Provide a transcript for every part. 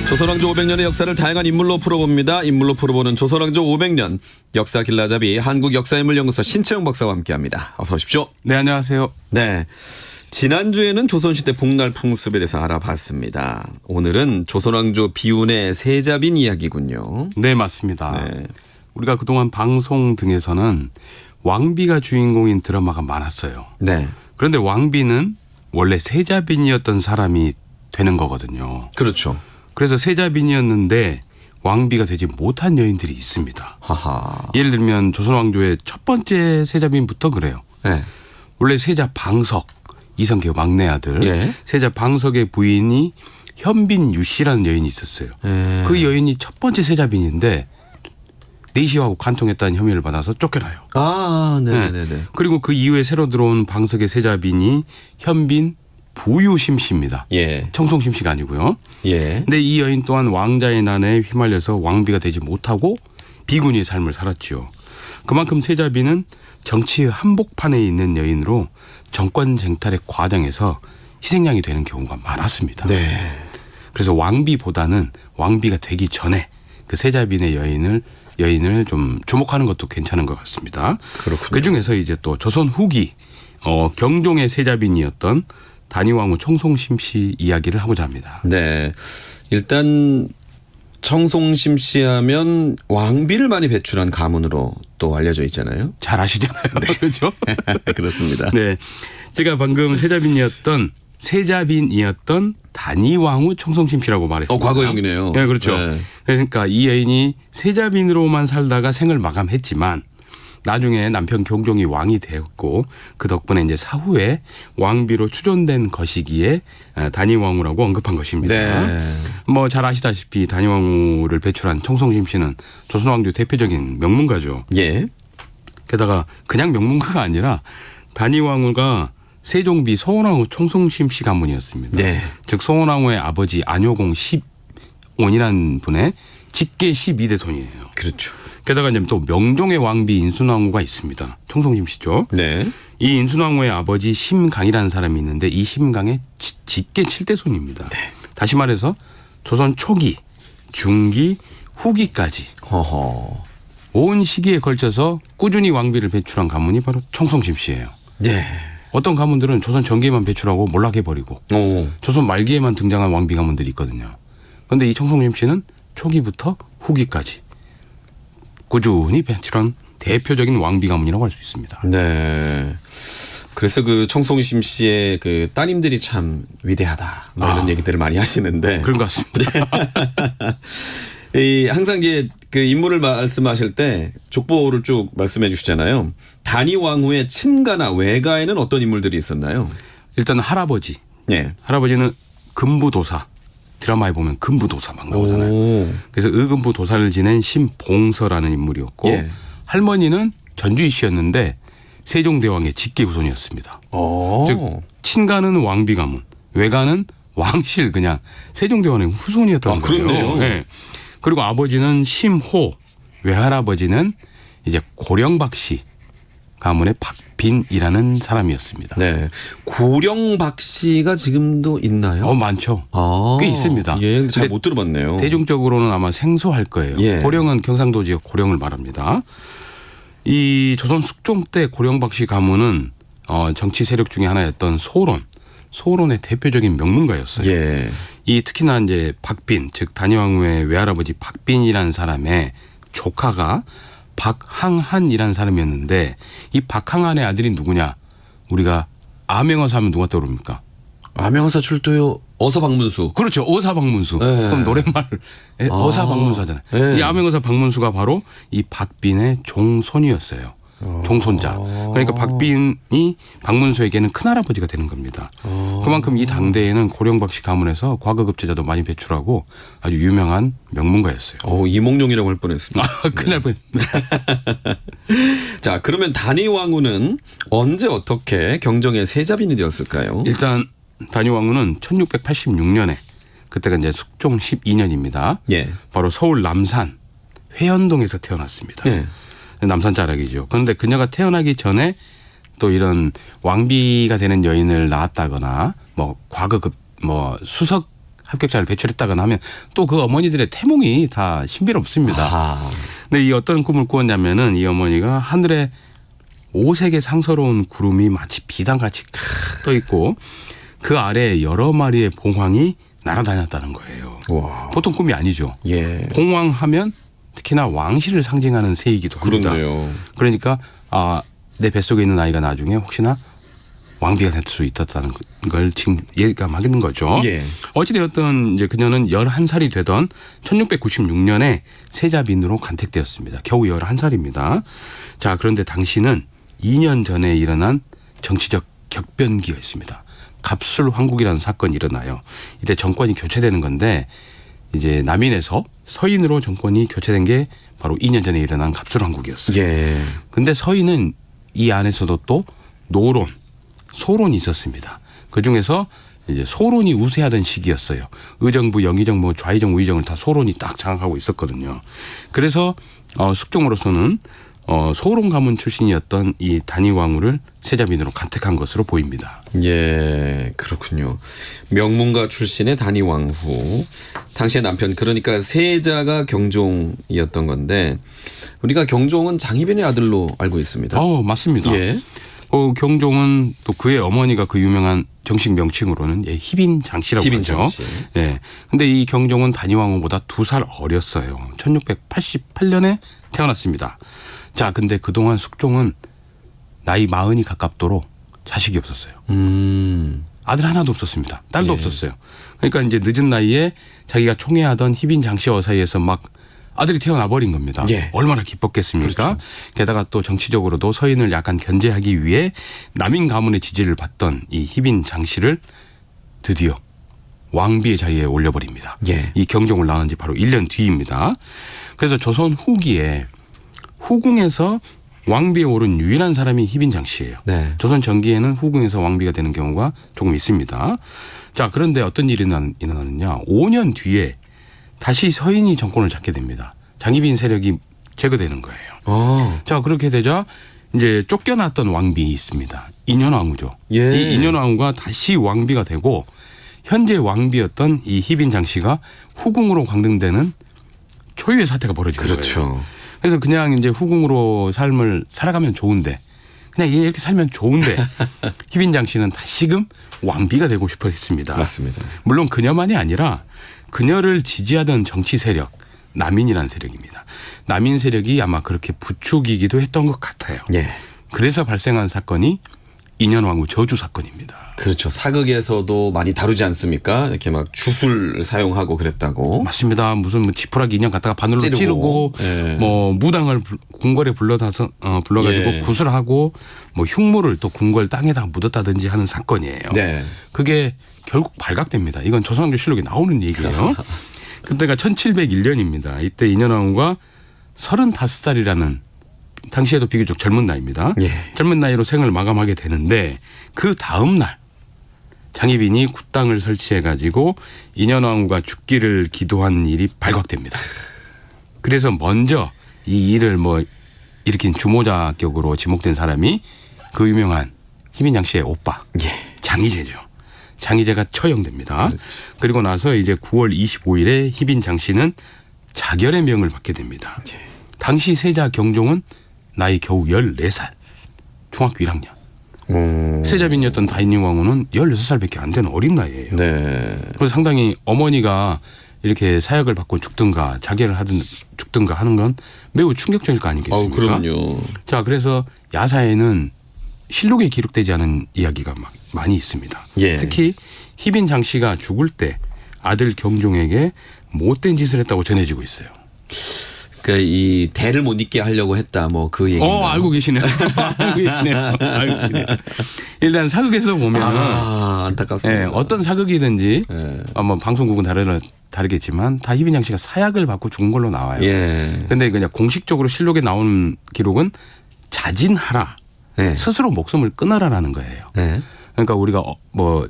조선왕조 500년의 역사를 다양한 인물로 풀어봅니다. 인물로 풀어보는 조선왕조 500년 역사 길라잡이 한국역사인물연구소 신채영 박사와 함께합니다. 어서 오십시오. 네, 안녕하세요. 네, 지난주에는 조선시대 복날 풍습에 대해서 알아봤습니다. 오늘은 조선왕조 비운의 세자빈 이야기군요. 네, 맞습니다. 네. 우리가 그동안 방송 등에서는 왕비가 주인공인 드라마가 많았어요. 네, 그런데 왕비는 원래 세자빈이었던 사람이 되는 거거든요. 그렇죠. 그래서 세자빈이었는데 왕비가 되지 못한 여인들이 있습니다. 하하. 예를 들면 조선왕조의 첫 번째 세자빈부터 그래요. 네. 원래 세자 방석, 이성계의 막내 아들, 예. 세자 방석의 부인이 현빈 유씨라는 여인이 있었어요. 예. 그 여인이 첫 번째 세자빈인데 내시하고 간통했다는 혐의를 받아서 쫓겨나요. 아, 네네네. 그리고 그 이후에 새로 들어온 방석의 세자빈이 현빈 부유심씨입니다. 예. 청송심씨가 아니고요. 예. 근데 이 여인 또한 왕자의 난에 휘말려서 왕비가 되지 못하고 비구니의 삶을 살았지요. 그만큼 세자빈은 정치의 한복판에 있는 여인으로 정권 쟁탈의 과정에서 희생양이 되는 경우가 많았습니다. 네. 그래서 왕비보다는 왕비가 되기 전에 그 세자빈의 여인을 좀 주목하는 것도 괜찮은 것 같습니다. 그렇군요. 그중에서 이제 또 조선 후기 경종의 세자빈이었던 단위왕후 청송심씨 이야기를 하고자 합니다. 네. 일단 청송심씨 하면 왕비를 많이 배출한 가문으로 또 알려져 있잖아요. 잘 아시잖아요. 그렇죠? 그렇습니다. 네. 제가 방금 세자빈이었던 단위왕후 청송심씨라고 말했습니다. 과거형이네요. 네, 그렇죠. 네. 그러니까 이 여인이 세자빈으로만 살다가 생을 마감했지만 나중에 남편 경종이 왕이 되었고 그 덕분에 이제 사후에 왕비로 추존된 것이기에 단위왕후라고 언급한 것입니다. 네. 뭐 잘 아시다시피 단위왕후를 배출한 청송심씨는 조선왕조 대표적인 명문가죠. 예. 게다가 그냥 명문가가 아니라 단위왕후가 세종비 서원왕후 청송심씨 가문이었습니다. 네. 즉 서원왕후의 아버지 안효공 10원이라는 분의 직계 12대 손이에요. 그렇죠. 게다가 이제 또 명종의 왕비 인순왕후가 있습니다. 청송심씨죠. 네. 이 인순왕후의 아버지 심강이라는 사람이 있는데 이 심강의 직계 7대 손입니다. 네. 다시 말해서 조선 초기, 중기, 후기까지 허허. 온 시기에 걸쳐서 꾸준히 왕비를 배출한 가문이 바로 청송심씨예요. 네. 어떤 가문들은 조선 전기에만 배출하고 몰락해버리고 오. 조선 말기에만 등장한 왕비 가문들이 있거든요. 그런데 이 청송심씨는 초기부터 후기까지 꾸준히 배출한 대표적인 왕비 가문이라고 할 수 있습니다. 네. 그래서 그 청송심 씨의 그 따님들이 참 위대하다. 뭐 이런 얘기들을 많이 하시는데. 그런 것 같습니다. 항상 이게 그 인물을 말씀하실 때 족보를 쭉 말씀해 주시잖아요. 단위왕후의 친가나 외가에는 어떤 인물들이 있었나요? 일단 할아버지. 네. 할아버지는 금부도사. 드라마에 보면 금부도사 막 나오잖아요. 오. 그래서 의금부도사를 지낸 심봉서라는 인물이었고 예. 할머니는 전주희 씨였는데 세종대왕의 직계 후손이었습니다. 오. 즉 친가는 왕비 가문, 외가는 왕실 그냥 세종대왕의 후손이었던 거예요. 그렇네요. 네. 그리고 아버지는 심호, 외할아버지는 이제 고령박 씨 가문의 박빈이라는 사람이었습니다. 네. 고령박 씨가 지금도 있나요? 많죠. 아. 꽤 있습니다. 예, 잘 근데 못 들어봤네요. 대중적으로는 아마 생소할 거예요. 예. 고령은 경상도 지역 고령을 말합니다. 이 조선 숙종 때 고령박 씨 가문은 정치 세력 중에 하나였던 소론의 대표적인 명문가였어요. 예. 이 특히나 이제 박빈, 즉 단위왕후의 외할아버지 박빈이라는 사람의 조카가 박항한이라는 사람이었는데 이 박항한의 아들이 누구냐? 우리가 암행어사 하면 누가 떠오릅니까? 암행어사 출도요. 어서방문수. 그렇죠. 어사방문수. 네. 그럼 노랫말 어사방문수 하잖아요. 네. 이 암행어사 방문수가 바로 이 박빈의 종손이었어요. 종손자. 그러니까 박빈이 박문수에게는 큰할아버지가 되는 겁니다. 그만큼 이 당대에는 고령박 씨 가문에서 과거급제자도 많이 배출하고 아주 유명한 명문가였어요. 이몽룡이라고 할 뻔했습니다. 큰일 날 뻔했습니다. 자, 그러면 단위왕후는 언제 어떻게 경정의 세자빈이 되었을까요? 일단 단위왕후는 1686년에 그때가 이제 숙종 12년입니다. 예. 바로 서울 남산 회현동에서 태어났습니다. 예. 남산 자락이죠. 그런데 그녀가 태어나기 전에 또 이런 왕비가 되는 여인을 낳았다거나 뭐 과거급 뭐 수석 합격자를 배출했다거나 하면 또 그 어머니들의 태몽이 다 신비롭습니다. 아. 근데 이 어떤 꿈을 꾸었냐면은 이 어머니가 하늘에 오색의 상서로운 구름이 마치 비단같이 떠 있고 그 아래에 여러 마리의 봉황이 날아다녔다는 거예요. 와. 보통 꿈이 아니죠. 예. 봉황하면 특히나 왕실을 상징하는 새이기도 합니다. 그렇네요. 그러니까 내 뱃속에 있는 아이가 나중에 혹시나 왕비가 될 수 있다는 걸 지금 예감하는 거죠. 예. 어찌되었든 이제 그녀는 11살이 되던 1696년에 세자빈으로 간택되었습니다. 겨우 11살입니다. 자, 그런데 당시는 2년 전에 일어난 정치적 격변기가 있습니다. 갑술 황국이라는 사건이 일어나요. 이때 정권이 교체되는 건데 이제 남인에서 서인으로 정권이 교체된 게 바로 2년 전에 일어난 갑술 황국이었어요. 예. 근데 서인은 이 안에서도 또 노론, 소론이 있었습니다. 그 중에서 이제 소론이 우세하던 시기였어요. 의정부, 영의정, 뭐 좌의정, 우의정을 다 소론이 딱 장악하고 있었거든요. 그래서 숙종으로서는 소론 가문 출신이었던 이 단위왕후를 세자빈으로 간택한 것으로 보입니다. 예, 그렇군요. 명문가 출신의 단위왕후. 당시의 남편, 그러니까 세자가 경종이었던 건데 우리가 경종은 장희빈의 아들로 알고 있습니다. 맞습니다. 예. 경종은 또 그의 어머니가 그 유명한 정식 명칭으로는 희빈 장씨라고 희빈 하죠. 장씨. 예. 근데 이 경종은 단위왕후보다 2살 어렸어요. 1688년에 태어났습니다. 자, 근데 그동안 숙종은 나이 40이 가깝도록 자식이 없었어요. 아들 하나도 없었습니다. 딸도 예. 없었어요. 그러니까 이제 늦은 나이에 자기가 총애하던 희빈 장씨와 사이에서 막 아들이 태어나 버린 겁니다. 예. 얼마나 기뻤겠습니까? 그렇죠. 게다가 또 정치적으로도 서인을 약간 견제하기 위해 남인 가문의 지지를 받던 이 희빈 장씨를 드디어 왕비의 자리에 올려버립니다. 예. 이 경종을 낳은 지 바로 1년 뒤입니다. 그래서 조선 후기에 후궁에서 왕비에 오른 유일한 사람이 희빈 장씨예요. 네. 조선 전기에는 후궁에서 왕비가 되는 경우가 조금 있습니다. 자, 그런데 어떤 일이 일어나느냐. 5년 뒤에 다시 서인이 정권을 잡게 됩니다. 장희빈 세력이 제거되는 거예요. 자, 그렇게 되자 이제 쫓겨났던 왕비 있습니다. 인현왕후죠. 예. 이 인현왕후가 다시 왕비가 되고 현재 왕비였던 이 희빈 장씨가 후궁으로 강등되는 초유의 사태가 벌어진 거예요. 그렇죠. 그래서 그냥 이제 후궁으로 삶을 살아가면 좋은데 그냥 이렇게 살면 좋은데 희빈 장씨는 다시금 왕비가 되고 싶어 했습니다. 맞습니다. 물론 그녀만이 아니라 그녀를 지지하던 정치 세력, 남인이라는 세력입니다. 남인 세력이 아마 그렇게 부추기기도 했던 것 같아요. 예. 그래서 발생한 사건이 인현왕후 저주 사건입니다. 그렇죠. 사극에서도 많이 다루지 않습니까? 이렇게 막 주술 사용하고 그랬다고. 맞습니다. 무슨 뭐 지푸라기 인형 갖다가 바늘로 찌르고 예. 뭐 무당을 궁궐에 불러다서 불러가지고 예. 구슬하고 뭐 흉물을 또 궁궐 땅에다가 묻었다든지 하는 사건이에요. 네. 그게 결국 발각됩니다. 이건 조선왕조실록에 나오는 얘기예요. 그때가 1701년입니다. 이때 인현왕후가 35살이라는 당시에도 비교적 젊은 나이입니다. 예. 젊은 나이로 생을 마감하게 되는데 그 다음 날 장희빈이 굿당을 설치해가지고 인현왕후가 죽기를 기도한 일이 발각됩니다. 그래서 먼저 이 일을 일으킨 주모자격으로 지목된 사람이 그 유명한 희빈 장씨의 오빠 예. 장희재죠. 장희재가 처형됩니다. 그리고 나서 이제 9월 25일에 희빈 장씨는 자결의 명을 받게 됩니다. 당시 세자 경종은 나이 겨우 14살, 중학교 1학년. 세자빈이었던 다인왕후는 16살밖에 안 되는 어린 나이예요. 네. 그래서 상당히 어머니가 이렇게 사약을 받고 죽든가 자결을 하든 죽든가 하는 건 매우 충격적일 거 아니겠습니까? 그럼요. 자, 그래서 야사에는 실록에 기록되지 않은 이야기가 많이 있습니다. 예. 특히 희빈 장씨가 죽을 때 아들 경종에게 못된 짓을 했다고 전해지고 있어요. 그러니까 이 대를 못 잇게 하려고 했다. 뭐 그 얘기. 알고 계시네요. 알고 계시네요. 알고 계시네요. 일단 사극에서 보면 안타깝습니다. 어떤 사극이든지 예. 뭐 방송국은 다르겠지만 다 희빈 장씨가 사약을 받고 죽은 걸로 나와요. 예. 근데 그냥 공식적으로 실록에 나오는 기록은 자진하라. 네. 스스로 목숨을 끊어라라는 거예요. 네. 그러니까 우리가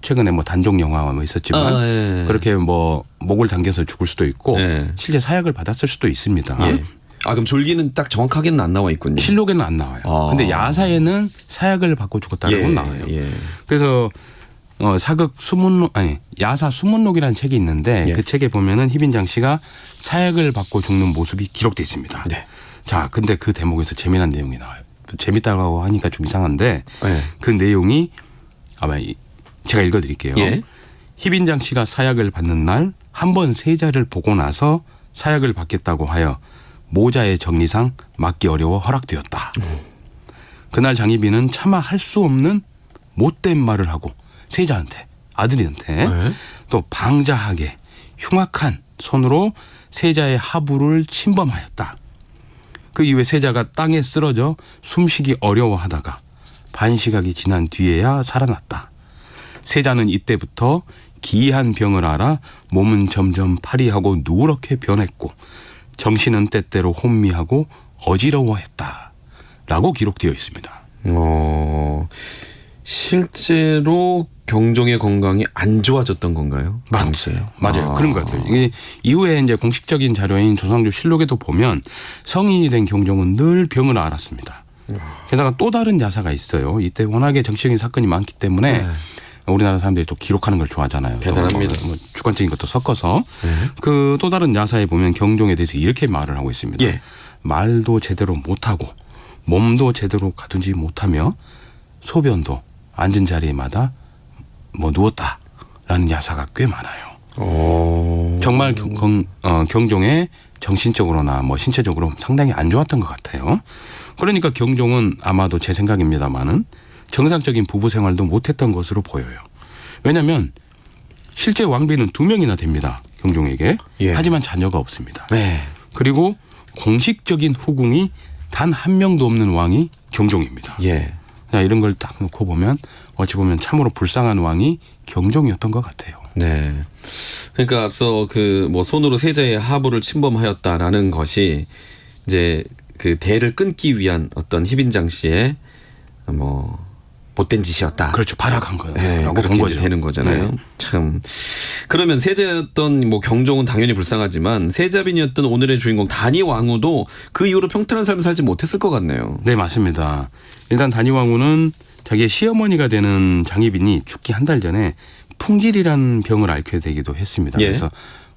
최근에 단종 영화 있었지만 예. 그렇게 목을 당겨서 죽을 수도 있고 예. 실제 사약을 받았을 수도 있습니다. 예. 그럼 졸기는 딱 정확하게는 안 나와 있군요. 실록에는 안 나와요. 근데 야사에는 사약을 받고 죽었다라고 예. 나와요. 예. 그래서 사극 수문록 아니 야사 수문록이라는 책이 있는데 예. 그 책에 보면은 희빈장 씨가 사약을 받고 죽는 모습이 기록돼 있습니다. 네. 자, 근데 그 대목에서 재미난 내용이 나와요. 재밌다고 하니까 좀 이상한데 예. 그 내용이 아마 제가 읽어드릴게요. 예. 희빈장 씨가 사약을 받는 날 한 번 세자를 보고 나서 사약을 받겠다고 하여 모자의 정리상 맞기 어려워 허락되었다. 그날 장희빈은 차마 할 수 없는 못된 말을 하고 세자한테 아들한테 네. 또 방자하게 흉악한 손으로 세자의 하부를 침범하였다. 그 이후에 세자가 땅에 쓰러져 숨쉬기 어려워하다가 반시각이 지난 뒤에야 살아났다. 세자는 이때부터 기이한 병을 앓아 몸은 점점 파리하고 누렇게 변했고 정신은 때때로 혼미하고 어지러워했다. 라고 기록되어 있습니다. 실제로 경종의 건강이 안 좋아졌던 건가요? 맞아요. 맞아요. 그런 것 같아요. 이게 이후에 이제 공식적인 자료인 조상조 실록에도 보면 성인이 된 경종은 늘 병을 앓았습니다. 게다가 또 다른 야사가 있어요. 이때 워낙에 정치적인 사건이 많기 때문에 우리나라 사람들이 또 기록하는 걸 좋아하잖아요. 대단합니다. 뭐 주관적인 것도 섞어서 그 또 다른 야사에 보면 경종에 대해서 이렇게 말을 하고 있습니다. 예. 말도 제대로 못하고 몸도 제대로 가두지 못하며 소변도 앉은 자리마다 뭐 누웠다라는 야사가 꽤 많아요. 정말 경종에 정신적으로나 뭐 신체적으로 상당히 안 좋았던 것 같아요. 그러니까 경종은 아마도 제 생각입니다마는 정상적인 부부 생활도 못했던 것으로 보여요. 왜냐하면 실제 왕비는 2명이나 됩니다. 경종에게. 예. 하지만 자녀가 없습니다. 네. 그리고 공식적인 후궁이 단 한 명도 없는 왕이 경종입니다. 예. 자, 이런 걸 딱 놓고 보면 어찌 보면 참으로 불쌍한 왕이 경종이었던 것 같아요. 네. 그러니까 앞서 그 뭐 손으로 세자의 하부를 침범하였다라는 것이 이제 그 대를 끊기 위한 어떤 희빈장 씨의 뭐 못된 짓이었다. 그렇죠. 발악한 거예요. 네, 라고 그렇게 본 이제 거죠. 되는 거잖아요. 네. 참. 그러면 세자였던 뭐 경종은 당연히 불쌍하지만 세자빈이었던 오늘의 주인공 단위 왕후도 그 이후로 평탄한 삶을 살지 못했을 것 같네요. 네, 맞습니다. 일단 단위왕후는 자기의 시어머니가 되는 장희빈이 죽기 한 달 전에 풍질이라는 병을 앓게 되기도 했습니다. 예. 그래서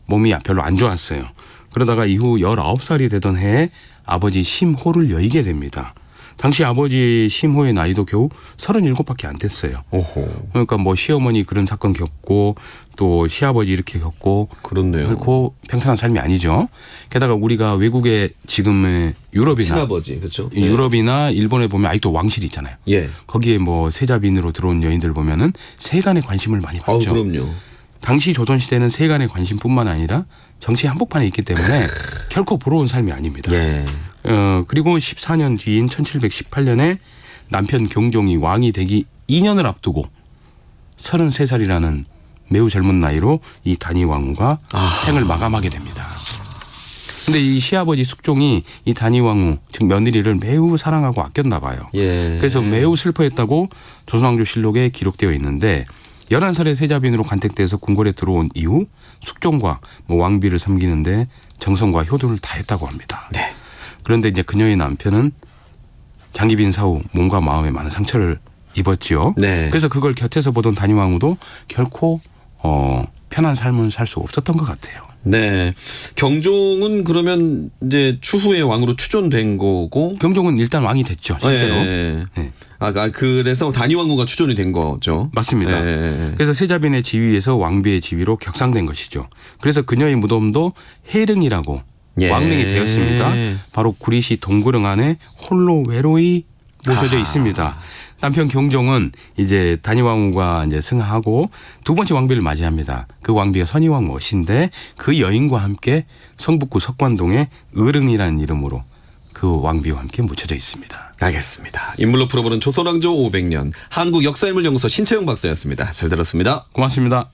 몸이 별로 안 좋았어요. 그러다가 이후 19살이 되던 해에 아버지 심호를 여의게 됩니다. 당시 아버지 심호의 나이도 겨우 37밖에 안 됐어요. 오호. 그러니까 뭐 시어머니 그런 사건 겪고 또 시아버지 이렇게 겪고 그렇네요. 결코 평탄한 삶이 아니죠. 게다가 우리가 외국에 지금의 유럽이나 친아버지, 그렇죠? 유럽이나 일본에 보면 아직도 왕실이 있잖아요. 예. 거기에 뭐 세자빈으로 들어온 여인들 보면은 세간의 관심을 많이 아우, 받죠. 그럼요. 당시 조선 시대는 세간의 관심뿐만 아니라 정치 한복판에 있기 때문에 결코 부러운 삶이 아닙니다. 예. 그리고 14년 뒤인 1718년에 남편 경종이 왕이 되기 2년을 앞두고 33살이라는 매우 젊은 나이로 이 단위 왕후가 생을 마감하게 됩니다. 근데 이 시아버지 숙종이 이 단위 왕후 즉 며느리를 매우 사랑하고 아꼈나 봐요. 예. 그래서 매우 슬퍼했다고 조선왕조 실록에 기록되어 있는데 11살의 세자빈으로 간택돼서 궁궐에 들어온 이후 숙종과 뭐 왕비를 섬기는데 정성과 효도를 다했다고 합니다. 네. 그런데 이제 그녀의 남편은 장희빈 사후 몸과 마음에 많은 상처를 입었지요. 네. 그래서 그걸 곁에서 보던 단위 왕후도 결코 편한 삶을 살 수 없었던 것 같아요. 네. 경종은 그러면 이제 추후에 왕으로 추존된 거고. 경종은 일단 왕이 됐죠, 실제로. 예. 네. 그래서 단위 왕후가 추존이 된 거죠. 맞습니다. 예. 그래서 세자빈의 지위에서 왕비의 지위로 격상된 것이죠. 그래서 그녀의 무덤도 해릉이라고 예. 왕릉이 되었습니다. 바로 구리시 동구릉 안에 홀로 외로이 모셔져 있습니다. 남편 경종은 이제 단위 왕후가 이제 승하하고 두 번째 왕비를 맞이합니다. 그 왕비가 선의왕 멋인데 그 여인과 함께 성북구 석관동에 을릉이라는 이름으로 그 왕비와 함께 묻혀져 있습니다. 알겠습니다. 인물로 풀어보는 조선왕조 500년 한국역사인물연구소 신채용 박사였습니다. 잘 들었습니다. 고맙습니다.